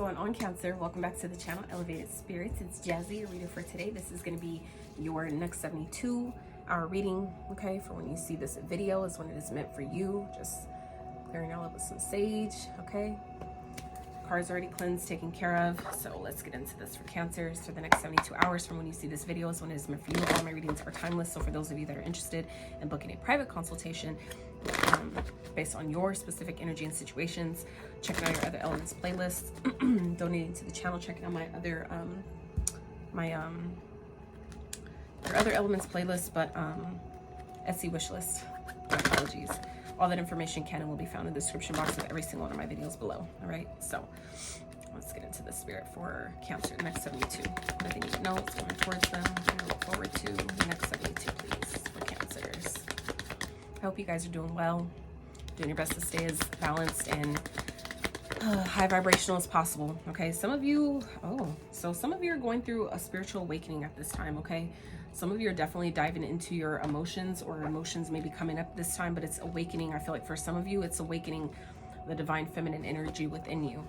going on, Cancer? Welcome back to the channel, Elevated Spirits. It's Jazzy, your reader for today. This is going to be your next 72-hour reading, okay? For when you see this video is when it is meant for you. Just clearing all up with some sage, okay? Cards already cleansed, taken care of. So let's get into this for Cancers. For the next 72 hours from when you see this video is when it is meant for you. All my readings are timeless. So for those of you that are interested in booking a private consultation based on your specific energy and situations, checking out your other elements playlist, donating to the channel, checking out my other your other elements playlist, but Etsy wish list. My apologies. All that information can and will be found in the description box of every single one of my videos below. All right, so let's get into the spirit for Cancer, the next 72. What do they need to know? What's going towards them? I look forward to the next 72, please, for Cancers. I hope you guys are doing well, doing your best to stay as balanced and high vibrational as possible. Okay, some of you, some of you are going through a spiritual awakening at this time. Okay, some of you are definitely diving into your emotions, or emotions may be coming up this time, but it's awakening. I feel like for some of you, it's awakening the divine feminine energy within you.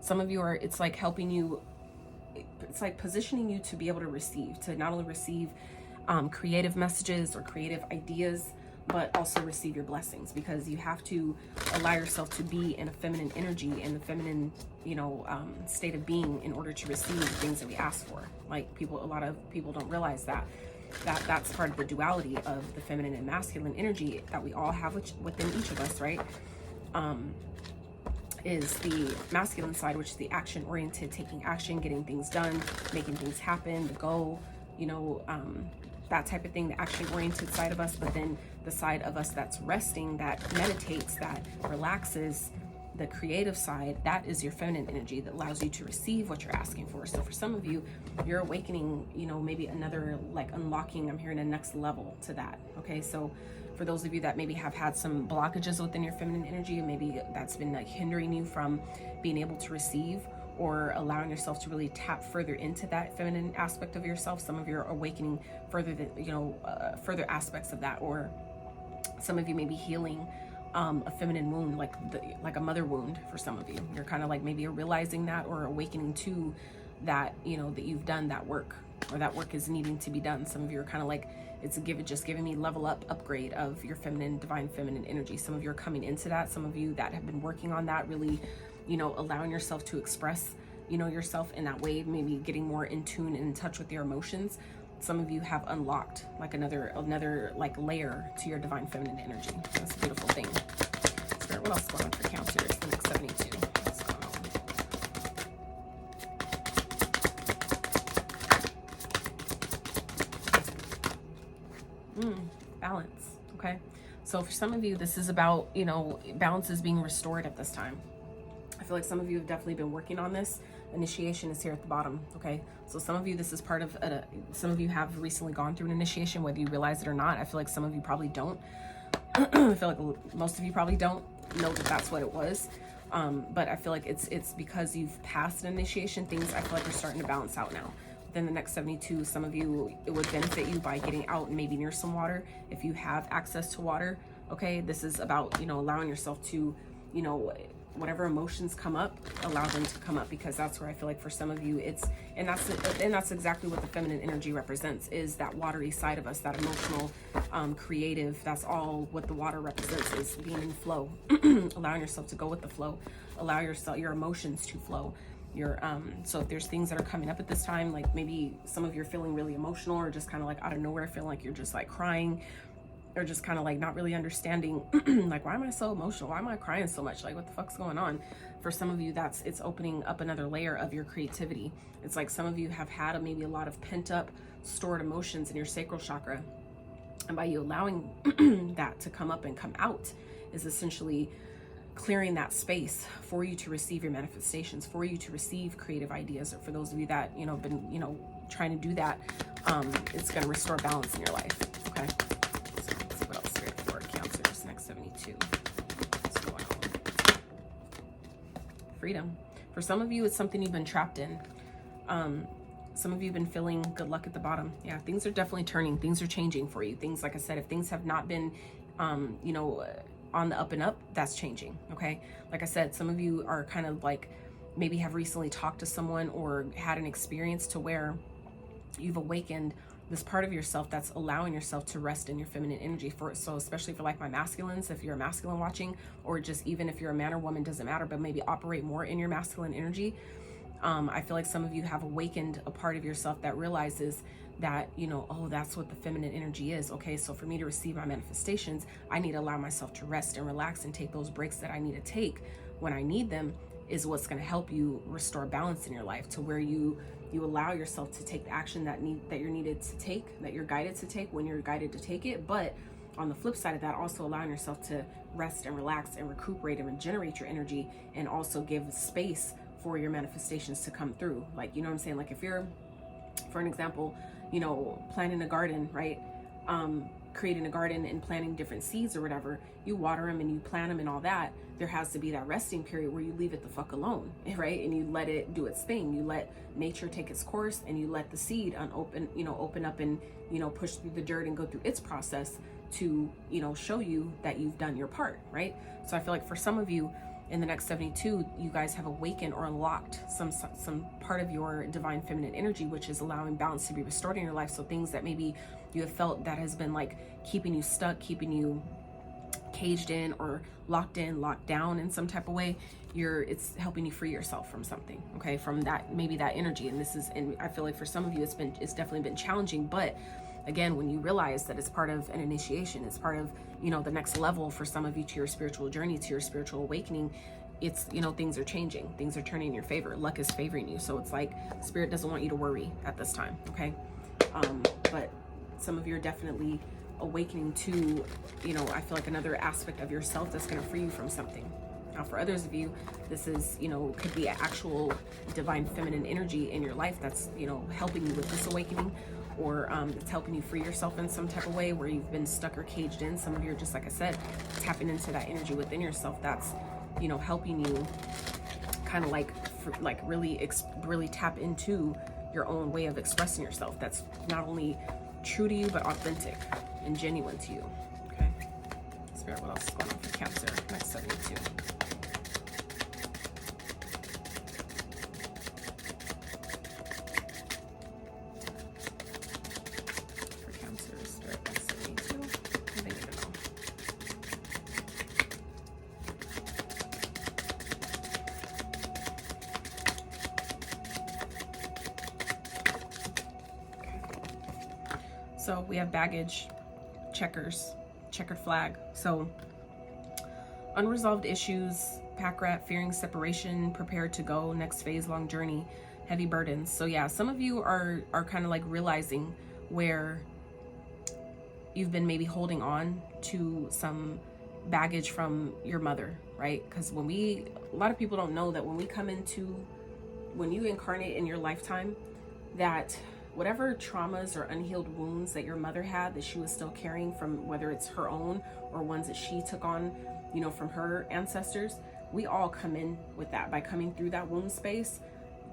Some of you are, it's like helping you, it's like positioning you to be able to receive, to not only receive creative messages or creative ideas, but also receive your blessings, because you have to allow yourself to be in a feminine energy and the feminine, state of being in order to receive the things that we ask for. Like a lot of people don't realize that's part of the duality of the feminine and masculine energy that we all have within each of us, right? Is the masculine side, which is the action oriented, taking action, getting things done, making things happen, the goal, that type of thing, the action-oriented side of us. But then the side of us that's resting, that meditates, that relaxes, the creative side, that is your feminine energy that allows you to receive what you're asking for. So for some of you, you're awakening, maybe another, like unlocking, I'm hearing a next level to that. Okay, so for those of you that maybe have had some blockages within your feminine energy, and maybe that's been like hindering you from being able to receive or allowing yourself to really tap further into that feminine aspect of yourself. Some of you are awakening further than, further aspects of that, or some of you may be healing a feminine wound, like a mother wound. For some of you, you're kind of like maybe realizing that, or awakening to that, that you've done that work, or that work is needing to be done. Some of you are kind of like, it's just giving me level upgrade of your feminine, divine feminine energy. Some of you are coming into that. Some of you that have been working on that, really, allowing yourself to express, yourself in that way, maybe getting more in tune and in touch with your emotions. Some of you have unlocked like another like layer to your divine feminine energy. That's a beautiful thing. Spirit, what else is going on for Cancer? It's the next 72. What's going on? Balance. Okay. So for some of you, this is about, balance is being restored at this time. I feel like some of you have definitely been working on this. Initiation is here at the bottom. Okay, so some of you, this is part of some of you have recently gone through an initiation, whether you realize it or not. I feel like some of you probably don't. I feel like most of you probably don't know that that's what it was. But I feel like it's because you've passed an initiation, things I feel like are starting to balance out now. Within the next 72, some of you, it would benefit you by getting out and maybe near some water if you have access to water. Okay, this is about, allowing yourself to, whatever emotions come up, allow them to come up, because that's where I feel like for some of you and that's exactly what the feminine energy represents, is that watery side of us, that emotional, creative. That's all what the water represents, is being in flow, allowing yourself to go with the flow, allow your emotions to flow. So if there's things that are coming up at this time, like maybe some of you are feeling really emotional, or just kind of like out of nowhere feeling like you're just like crying, or just kind of like not really understanding like, why am I so emotional? Why am I crying so much? Like, what the fuck's going on? For some of you, it's opening up another layer of your creativity. It's like some of you have had maybe a lot of pent up stored emotions in your sacral chakra, and by you allowing that to come up and come out is essentially clearing that space for you to receive your manifestations, for you to receive creative ideas. Or for those of you that have been trying to do that, it's going to restore balance in your life. Okay, so let's see what else Spirit for Cancer's next 72. What's going on? Freedom. For some of you, it's something you've been trapped in. Some of you have been feeling good luck at the bottom. Yeah, things are definitely turning. Things are changing for you. Things, like I said, if things have not been on the up and up, that's changing, okay? Like I said, some of you are kind of like, maybe have recently talked to someone or had an experience to where you've awakened this part of yourself that's allowing yourself to rest in your feminine energy. So especially for like my masculines, if you're a masculine watching, or just even if you're a man or woman, doesn't matter, but maybe operate more in your masculine energy. I feel like some of you have awakened a part of yourself that realizes that, you know, oh, that's what the feminine energy is. Okay, so for me to receive my manifestations, I need to allow myself to rest and relax and take those breaks that I need to take when I need them, is what's going to help you restore balance in your life, to where you allow yourself to take the action that you're needed to take, that you're guided to take when you're guided to take it. But on the flip side of that, also allowing yourself to rest and relax and recuperate and regenerate your energy, and also give space for your manifestations to come through. Like, you know what I'm saying? Like if you're, for an example, you know, planting a garden, right? Creating a garden and planting different seeds or whatever, you water them and you plant them and all that. There has to be that resting period where you leave it the fuck alone, right? And you let it do its thing. You let nature take its course, and you let the seed open up and, you know, push through the dirt and go through its process to, you know, show you that you've done your part, right? So I feel like for some of you, in the next 72, you guys have awakened or unlocked some part of your divine feminine energy, which is allowing balance to be restored in your life. So things that maybe you have felt that has been like keeping you stuck, keeping you caged in or locked down in some type of way, it's helping you free yourself from something, okay, from that, maybe that energy. And I feel like for some of you, it's definitely been challenging. But again, when you realize that it's part of an initiation, it's part of, you know, the next level for some of you to your spiritual journey, to your spiritual awakening, it's, you know, things are changing, things are turning in your favor, luck is favoring you. So it's like spirit doesn't want you to worry at this time, okay? But some of you are definitely awakening to, you know, I feel like another aspect of yourself that's going to free you from something. Now, for others of you, this is, you know, could be actual divine feminine energy in your life that's, you know, helping you with this awakening, or it's helping you free yourself in some type of way where you've been stuck or caged in. Some of you are just, like I said, tapping into that energy within yourself that's, you know, helping you kind of like really tap into your own way of expressing yourself that's not only true to you but authentic and genuine to you. Okay, Spirit, what else is going on for Cancer next 72? So we have baggage, checkered flag. So unresolved issues, pack rat, fearing separation, prepared to go, next phase, long journey, heavy burdens. So yeah, some of you are kind of like realizing where you've been maybe holding on to some baggage from your mother, right? Because a lot of people don't know that when you incarnate in your lifetime, that whatever traumas or unhealed wounds that your mother had that she was still carrying from, whether it's her own or ones that she took on, you know, from her ancestors, we all come in with that. By coming through that wound space,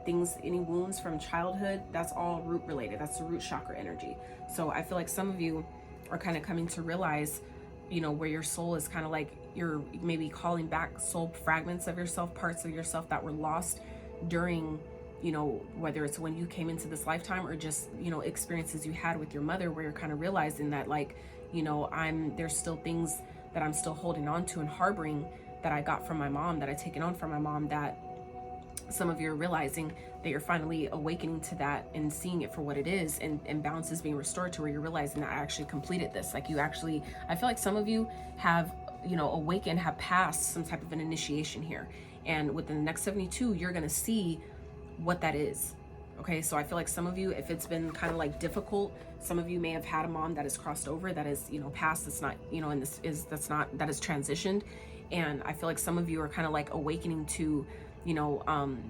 any wounds from childhood, that's all root related. That's the root chakra energy. So I feel like some of you are kind of coming to realize, you know, where your soul is kind of like, you're maybe calling back soul fragments of yourself, parts of yourself that were lost during, you know, whether it's when you came into this lifetime or just, you know, experiences you had with your mother, where you're kind of realizing that, like, you know, there's still things that I'm still holding on to and harboring that I got from my mom, that I taken on from my mom, that some of you are realizing that you're finally awakening to that and seeing it for what it is, and balance is being restored to where you're realizing that I actually completed this. Like, I feel like some of you have, you know, awakened, have passed some type of an initiation here. And within the next 72, you're going to see what that is. Okay, so I feel like some of you, if it's been kind of like difficult, some of you may have had a mom that has crossed over, that is, you know, past, that's not, you know, and that is transitioned. And I feel like some of you are kind of like awakening to, you know,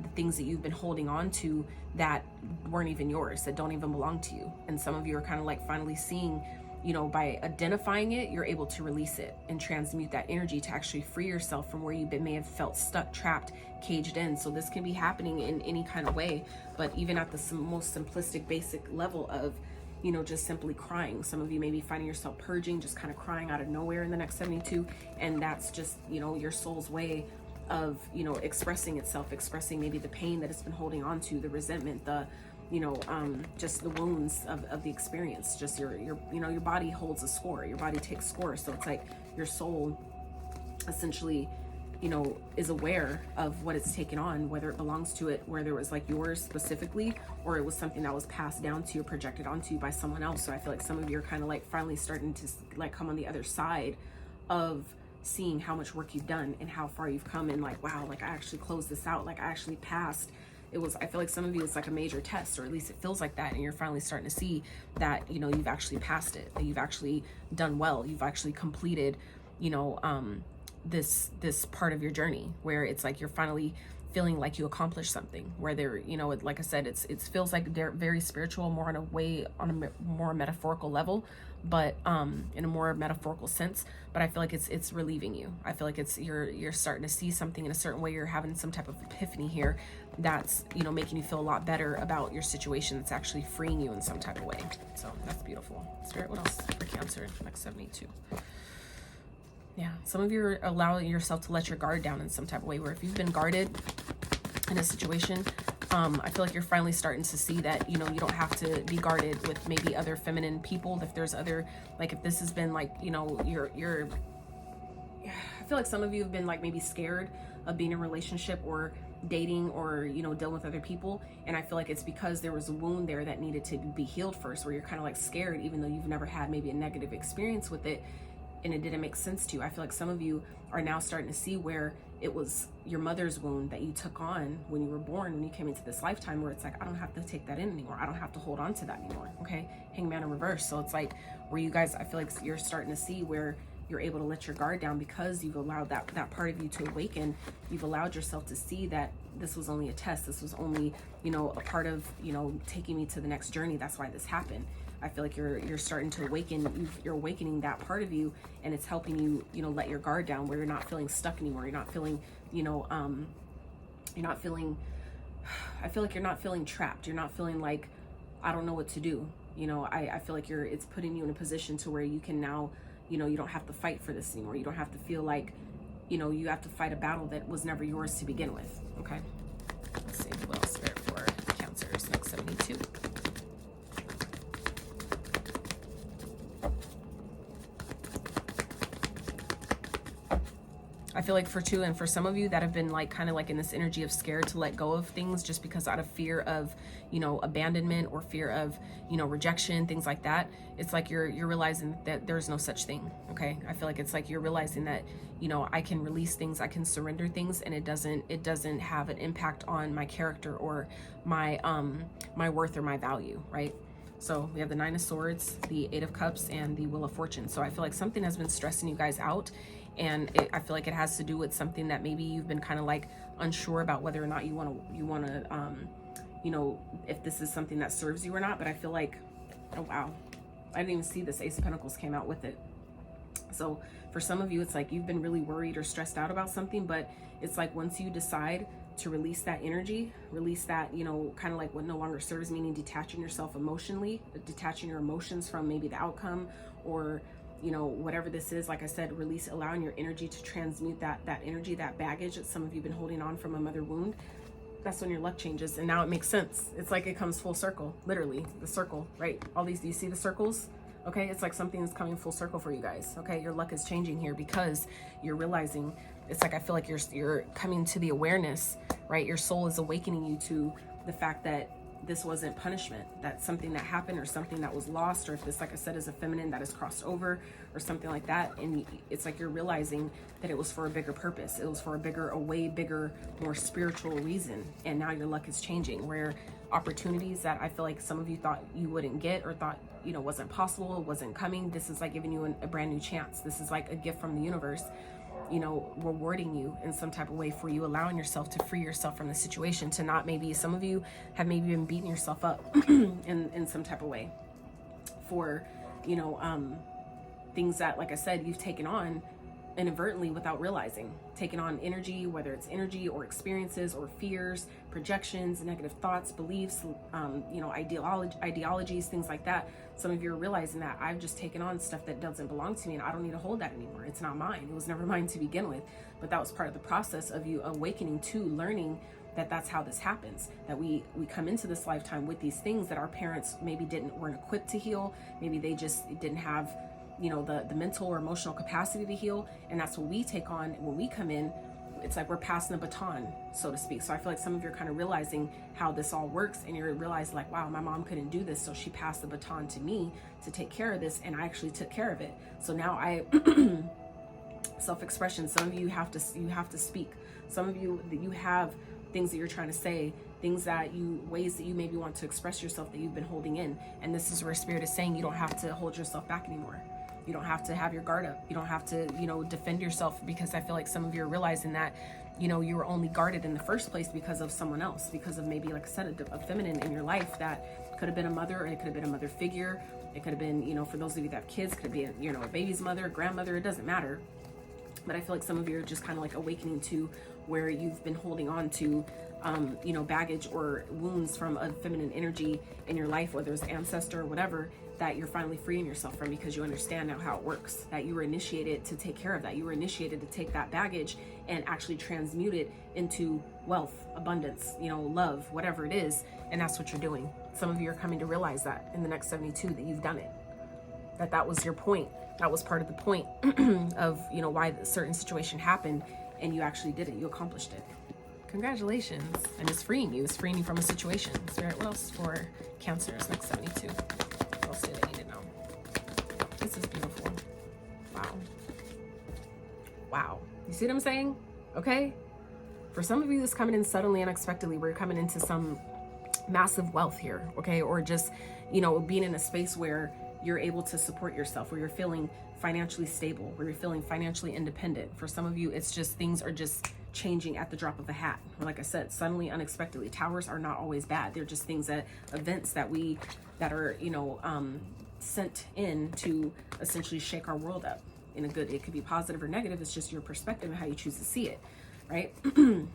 the things that you've been holding on to that weren't even yours, that don't even belong to you. And some of you are kind of like finally seeing, you know, by identifying it, you're able to release it and transmute that energy to actually free yourself from where you may have felt stuck, trapped, caged in. So this can be happening in any kind of way, but even at the most simplistic, basic level of, you know, just simply crying. Some of you may be finding yourself purging, just kind of crying out of nowhere in the next 72. And that's just, you know, your soul's way of, you know, expressing itself, expressing maybe the pain that it's been holding on to, the resentment, the, you know, just the wounds of the experience. Just your, you know, your body holds a score, your body takes score. So it's like your soul essentially, you know, is aware of what it's taken on, whether it belongs to it, whether it was like yours specifically, or it was something that was passed down to you, projected onto you by someone else. So I feel like some of you are kind of like finally starting to like come on the other side of seeing how much work you've done and how far you've come, and like, wow, like I actually closed this out, like I actually passed. It was, I feel like some of you, it's like a major test, or at least it feels like that, and you're finally starting to see that, you know, you've actually passed it, that you've actually done well, you've actually completed, you know, this part of your journey, where it's like you're finally feeling like you accomplished something, where they're, you know, like I said, it feels like they're very spiritual, more in a way, on a more metaphorical level, but in a more metaphorical sense. But I feel like it's relieving you. I feel like it's you're starting to see something in a certain way. You're having some type of epiphany here that's, you know, making you feel a lot better about your situation. That's actually freeing you in some type of way. So that's beautiful. Spirit, what else for Cancer next 72? Yeah, some of you are allowing yourself to let your guard down in some type of way, where if you've been guarded in a situation, I feel like you're finally starting to see that, you know, you don't have to be guarded with maybe other feminine people. If there's other, like if this has been like, you know, you're I feel like some of you have been like maybe scared of being in a relationship or dating or, you know, dealing with other people. And I feel like it's because there was a wound there that needed to be healed first, where you're kind of like scared, even though you've never had maybe a negative experience with it and it didn't make sense to you. I feel like some of you are now starting to see where it was your mother's wound that you took on when you were born, when you came into this lifetime, where it's like, I don't have to take that in anymore. I don't have to hold on to that anymore. Okay. Hangman in reverse. So it's like where you guys, I feel like you're starting to see where you're able to let your guard down because you've allowed that part of you to awaken. You've allowed yourself to see that this was only a test. This was only, you know, a part of, you know, taking me to the next journey. That's why this happened. I feel like you're starting to awaken. You're awakening that part of you, and it's helping you, you know, let your guard down, where you're not feeling stuck anymore. You're not feeling, you know, you're not feeling, I feel like you're not feeling trapped. You're not feeling like, I don't know what to do. You know, I feel like it's putting you in a position to where you can now, you know, you don't have to fight for this anymore. You don't have to feel like, you know, you have to fight a battle that was never yours to begin with. Okay. Let's see what else Spirit for Cancers next 72. I feel like for some of you that have been like kind of like in this energy of scared to let go of things just because out of fear of, you know, abandonment or fear of, you know, rejection, things like that. It's like you're realizing that there's no such thing. Okay. I feel like it's like you're realizing that, you know, I can release things, I can surrender things, and it doesn't have an impact on my character or my my worth or my value, right? So we have the 9 of Swords, the 8 of Cups, and the Wheel of Fortune. So I feel like something has been stressing you guys out, and I feel like it has to do with something that maybe you've been kind of like unsure about whether or not you want to, you know, if this is something that serves you or not. But I feel like, oh wow, I didn't even see this Ace of Pentacles came out with it. So for some of you, it's like you've been really worried or stressed out about something, but it's like once you decide to release that energy, release that, you know, kind of like what no longer serves, meaning detaching yourself emotionally, detaching your emotions from maybe the outcome or, you know, whatever this is. Like I said, release, allowing your energy to transmute that energy, that baggage that some of you have been holding on from a mother wound. That's when your luck changes. And now it makes sense. It's like it comes full circle, literally the circle, right? All these, do you see the circles? Okay. It's like something is coming full circle for you guys. Okay. Your luck is changing here because you're realizing, it's like, I feel like you're coming to the awareness, right? Your soul is awakening you to the fact that this wasn't punishment, that's something that happened or something that was lost, or if this, like I said, is a feminine that is crossed over or something like that. And it's like you're realizing that it was for a bigger purpose. It was for a way bigger, more spiritual reason. And now your luck is changing, where opportunities that I feel like some of you thought you wouldn't get or thought, you know, wasn't possible, wasn't coming. This is like giving you a brand new chance. This is like a gift from the universe, you know, rewarding you in some type of way for you allowing yourself to free yourself from the situation, to not, maybe some of you have maybe been beating yourself up in some type of way for, you know, things that, like I said, you've taken on inadvertently without realizing, taking on energy, whether it's energy or experiences or fears, projections, negative thoughts, beliefs, ideologies, things like that. Some of you are realizing that I've just taken on stuff that doesn't belong to me and I don't need to hold that anymore. It's not mine. It was never mine to begin with. But that was part of the process of you awakening to learning that that's how this happens, that we come into this lifetime with these things that our parents maybe weren't equipped to heal. Maybe they just didn't have, the mental or emotional capacity to heal. And that's what we take on when we come in. It's like we're passing the baton, so to speak. So I feel like some of you are kind of realizing how this all works, and you're realizing like, wow, my mom couldn't do this, so she passed the baton to me to take care of this, and I actually took care of it. So now I self-expression. Some of you have to speak. Some of you have things that you're trying to say, ways that you maybe want to express yourself that you've been holding in. And this is where Spirit is saying you don't have to hold yourself back anymore. You don't have to have your guard up. You don't have to, defend yourself, because I feel like some of you are realizing that, you were only guarded in the first place because of someone else, because of maybe, like I said, a feminine in your life that could have been a mother, or it could have been a mother figure. It could have been, for those of you that have kids, could be, a baby's mother, grandmother, it doesn't matter. But I feel like some of you are just kind of like awakening to where you've been holding on to, baggage or wounds from a feminine energy in your life, whether it's ancestor or whatever, that you're finally freeing yourself from, because you understand now how it works, that you were initiated to take care of that. You were initiated to take that baggage and actually transmute it into wealth, abundance, love, whatever it is. And that's what you're doing. Some of you are coming to realize that in the next 72 that you've done it, that was your point. That was part of the point of, why a certain situation happened, and you actually did it. You accomplished it. Congratulations. And it's freeing you. It's freeing you from a situation. So what else for Cancers next 72? What else do they need to know? This is beautiful. Wow. Wow. You see what I'm saying? Okay? For some of you, this coming in suddenly, unexpectedly, we're coming into some massive wealth here, okay? Or just, being in a space where you're able to support yourself, where you're feeling financially stable, where you're feeling financially independent. For some of you, it's just things are just changing at the drop of a hat. Like I said, suddenly, unexpectedly. Towers are not always bad. They're just things events that are, sent in to essentially shake our world up in a good, it could be positive or negative. It's just your perspective and how you choose to see it. Right?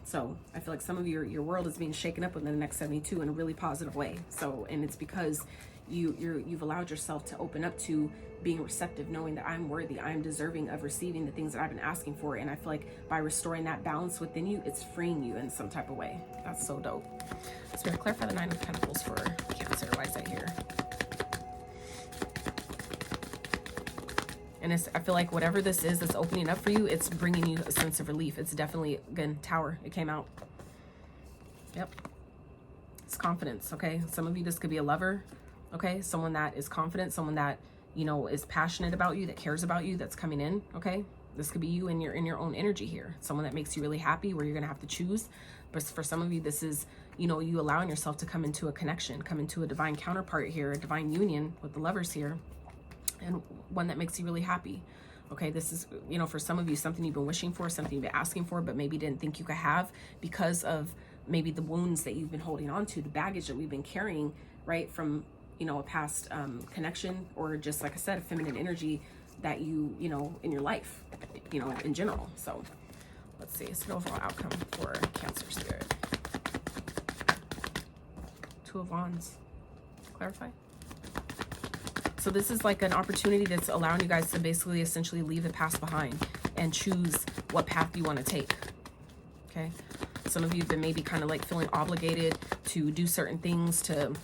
So I feel like some of your world is being shaken up within the next 72 in a really positive way. So, and it's because you've allowed yourself to open up to being receptive, knowing that I'm worthy, I'm deserving of receiving the things that I've been asking for. And I feel like by restoring that balance within you, it's freeing you in some type of way. That's so dope. Spirit, clarify the 9 of Pentacles for Cancer. Why is that here? And I feel like whatever this is that's opening up for you, it's bringing you a sense of relief. It's definitely, again, Tower. It came out. Yep. It's confidence, okay? Some of you, this could be a lover, okay? Someone that is confident, someone that, is passionate about you, that cares about you, that's coming in, okay? This could be you in your own energy here. Someone that makes you really happy, where you're going to have to choose. But for some of you, this is, you allowing yourself to come into a connection, come into a divine counterpart here, a divine union with the lovers here, and one that makes you really happy. Okay, this is, for some of you, something you've been wishing for, something you've been asking for, but maybe didn't think you could have because of maybe the wounds that you've been holding on to, the baggage that we've been carrying, right, from, a past connection, or just, like I said, a feminine energy that you in your life, in general. So let's see, it's an overall outcome for Cancer Spirit. 2 of Wands. Clarify. So this is like an opportunity that's allowing you guys to basically essentially leave the past behind and choose what path you want to take. Okay. Some of you have been maybe kind of like feeling obligated to do certain things, to,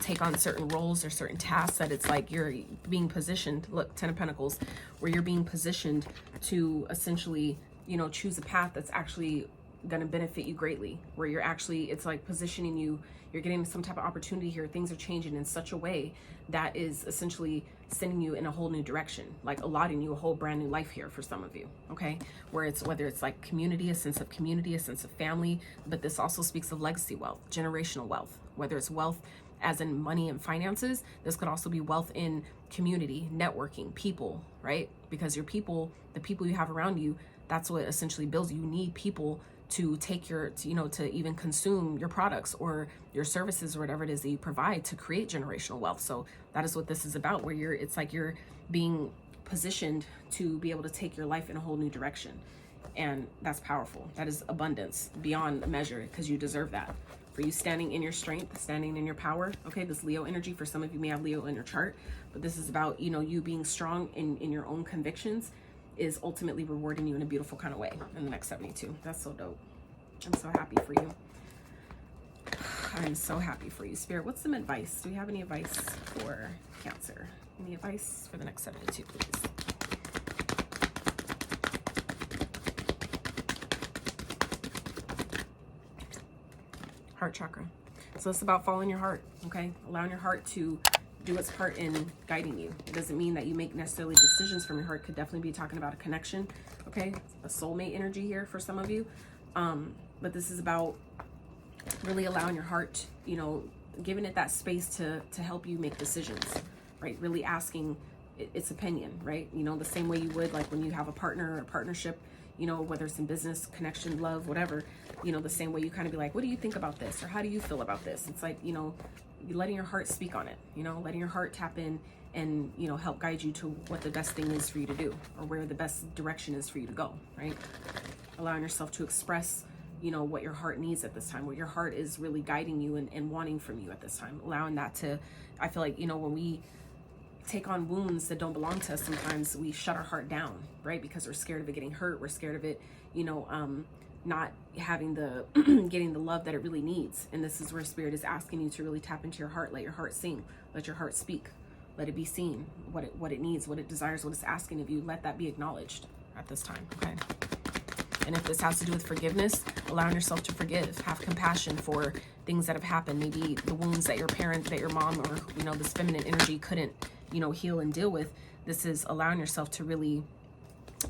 take on certain roles or certain tasks, that it's like you're being positioned. Look, 10 of Pentacles, where you're being positioned to essentially, choose a path that's actually going to benefit you greatly, where you're actually, it's like positioning you, you're getting some type of opportunity here. Things are changing in such a way that is essentially sending you in a whole new direction, like allotting you a whole brand new life here for some of you, okay? Whether it's like community, a sense of family, but this also speaks of legacy wealth, generational wealth, whether it's wealth as in money and finances. This could also be wealth in community, networking, people, right? Because the people you have around you, that's what essentially builds. You need people to take to even consume your products or your services or whatever it is that you provide to create generational wealth. So that is what this is about, where it's like you're being positioned to be able to take your life in a whole new direction. And that's powerful. That is abundance beyond measure, because you deserve that. For you standing in your strength, standing in your power. Okay, this Leo energy, for some of you may have Leo in your chart, but this is about, you know, you being strong in your own convictions is ultimately rewarding you in a beautiful kind of way in the next 72. That's so dope. I'm so happy for you. I'm so happy for you. Spirit, what's some advice? Do you have any advice for Cancer? Any advice for the next 72, please? Heart chakra. So it's about following your heart, okay? Allowing your heart to do its part in guiding you. It doesn't mean that you make necessarily decisions from your heart. Could definitely be talking about a connection, okay? A soulmate energy here for some of you. But this is about really allowing your heart, you know, giving it that space to help you make decisions, right? Really asking its opinion, right? You know, the same way you would like when you have a partner or a partnership, you know, whether it's in business, connection, love, whatever, you know, the same way you kind of be like, what do you think about this? Or how do you feel about this? It's like, you know, letting your heart speak on it, you know, letting your heart tap in and, you know, help guide you to what the best thing is for you to do, or where the best direction is for you to go, right? Allowing yourself to express, you know, what your heart needs at this time, what your heart is really guiding you and wanting from you at this time. Allowing that to, I feel like, you know, when we take on wounds that don't belong to us, sometimes we shut our heart down, right? Because we're scared of it getting hurt. We're scared of it, you know, not having the, getting the love that it really needs. And this is where Spirit is asking you to really tap into your heart. Let your heart sing, let your heart speak, let it be seen, what it needs, what it desires, what it's asking of you. Let that be acknowledged at this time, okay? And if this has to do with forgiveness, allowing yourself to forgive, have compassion for things that have happened, maybe the wounds that your parent, that your mom, or, you know, this feminine energy couldn't, you know, heal and deal with. This is allowing yourself to really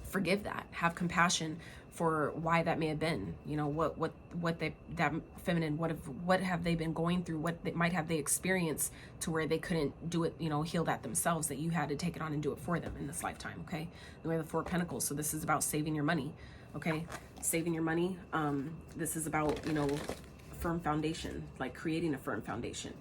forgive that, have compassion for why that may have been, you know, that feminine, what have they been going through, might have they experienced to where they couldn't do it, you know, heal that themselves, that you had to take it on and do it for them in this lifetime, okay? We have the Four of Pentacles, so this is about saving your money, okay? Saving your money. This is about, you know, a firm foundation, like creating a firm foundation.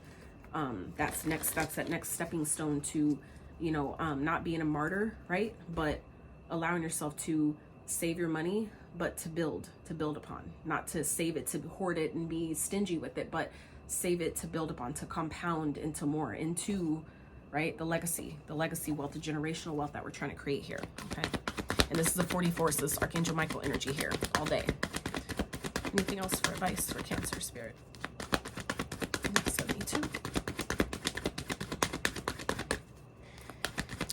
That's that next stepping stone to, you know, not being a martyr, right? But allowing yourself to save your money, but to build upon, not to save it, to hoard it and be stingy with it, but save it to build upon, to compound into more, into, right? The legacy wealth, the generational wealth that we're trying to create here, okay? And this is a 44, so this is Archangel Michael energy here all day. Anything else for advice for Cancer, Spirit? 72.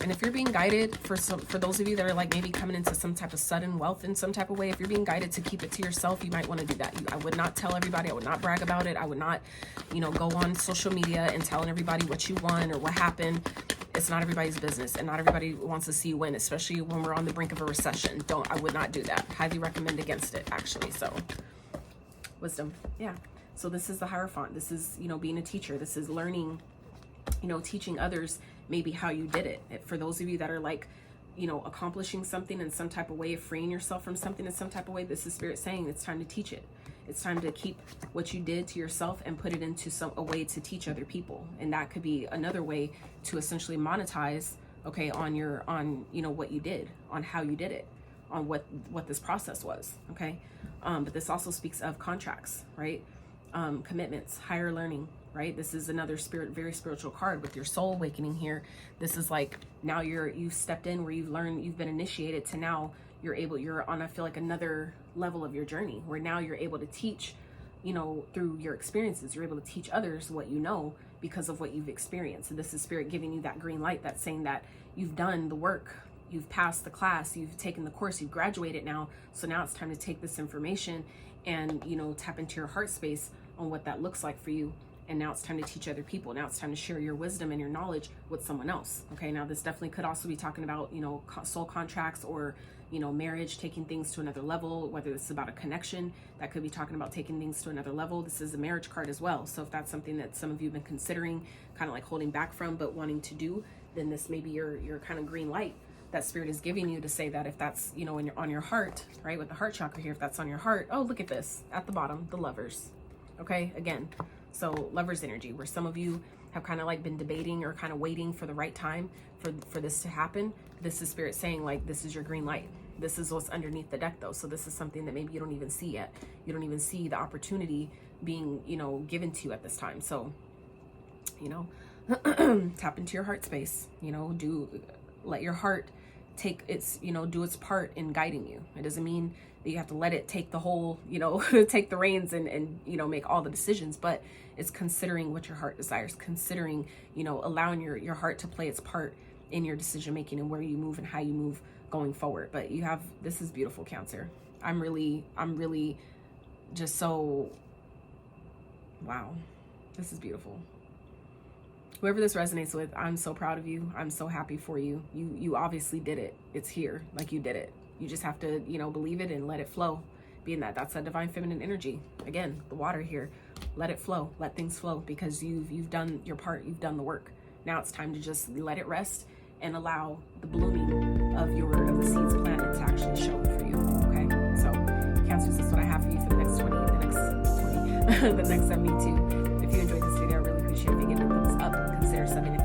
And if you're being guided, for those of you that are like maybe coming into some type of sudden wealth in some type of way, if you're being guided to keep it to yourself, you might want to do that. I would not tell everybody. I would not brag about it. I would not, you know, go on social media and telling everybody what you won or what happened. It's not everybody's business, and not everybody wants to see you win, especially when we're on the brink of a recession. I would not do that. Highly recommend against it, actually. So, wisdom, yeah. So this is the Hierophant. This is, you know, being a teacher. This is learning, you know, teaching others maybe how you did it. For those of you that are like, you know, accomplishing something in some type of way, freeing yourself from something in some type of way, this is Spirit saying it's time to teach it. It's time to keep what you did to yourself and put it into a way to teach other people. And that could be another way to essentially monetize, okay, on you know, what you did, on how you did it, on what this process was, okay? But this also speaks of contracts, right? Commitments, higher learning, right? This is another very spiritual card with your soul awakening here. This is like, now you've stepped in where you've learned, you've been initiated to now you're on, I feel like, another level of your journey where now you're able to teach, you know, through your experiences, you're able to teach others what you know because of what you've experienced. And this is Spirit giving you that green light that's saying that you've done the work, you've passed the class, you've taken the course, you've graduated now. So now it's time to take this information and, you know, tap into your heart space on what that looks like for you. And now it's time to teach other people. Now it's time to share your wisdom and your knowledge with someone else. Okay, now this definitely could also be talking about, you know, soul contracts or, you know, marriage, taking things to another level, whether it's about a connection, that could be talking about taking things to another level. This is a marriage card as well. So if that's something that some of you have been considering, kind of like holding back from, but wanting to do, then this may be your kind of green light that Spirit is giving you to say that if that's, you know, on your heart, right, with the heart chakra here, if that's on your heart, oh, look at this, at the bottom, the Lovers. Okay, again, so Lovers energy, where some of you have kind of like been debating or kind of waiting for the right time for this to happen, this is Spirit saying like, this is your green light. This is what's underneath the deck though. So this is something that maybe you don't even see yet. You don't even see the opportunity being, you know, given to you at this time. So, you know, tap into your heart space, you know, let your heart take its, you know, do its part in guiding you. It doesn't mean that you have to let it take the whole, you know, take the reins and, you know, make all the decisions, but it's considering what your heart desires, considering, you know, allowing your heart to play its part in your decision making and where you move and how you move going forward. But you have, this is beautiful, Cancer. I'm really just so, wow, this is beautiful. Whoever this resonates with, I'm so proud of you. I'm so happy for you. You obviously did it. It's here. Like, you did it. You just have to, you know, believe it and let it flow. Being that's a divine feminine energy. Again, the water here. Let it flow. Let things flow, because you've done your part. You've done the work. Now it's time to just let it rest and allow the blooming of the seeds planted to actually show for you. Okay? So, Cancers, this is what I have for you for the next 72. If you enjoyed this video, I really appreciate it if you give it a thumbs up. Consider subbing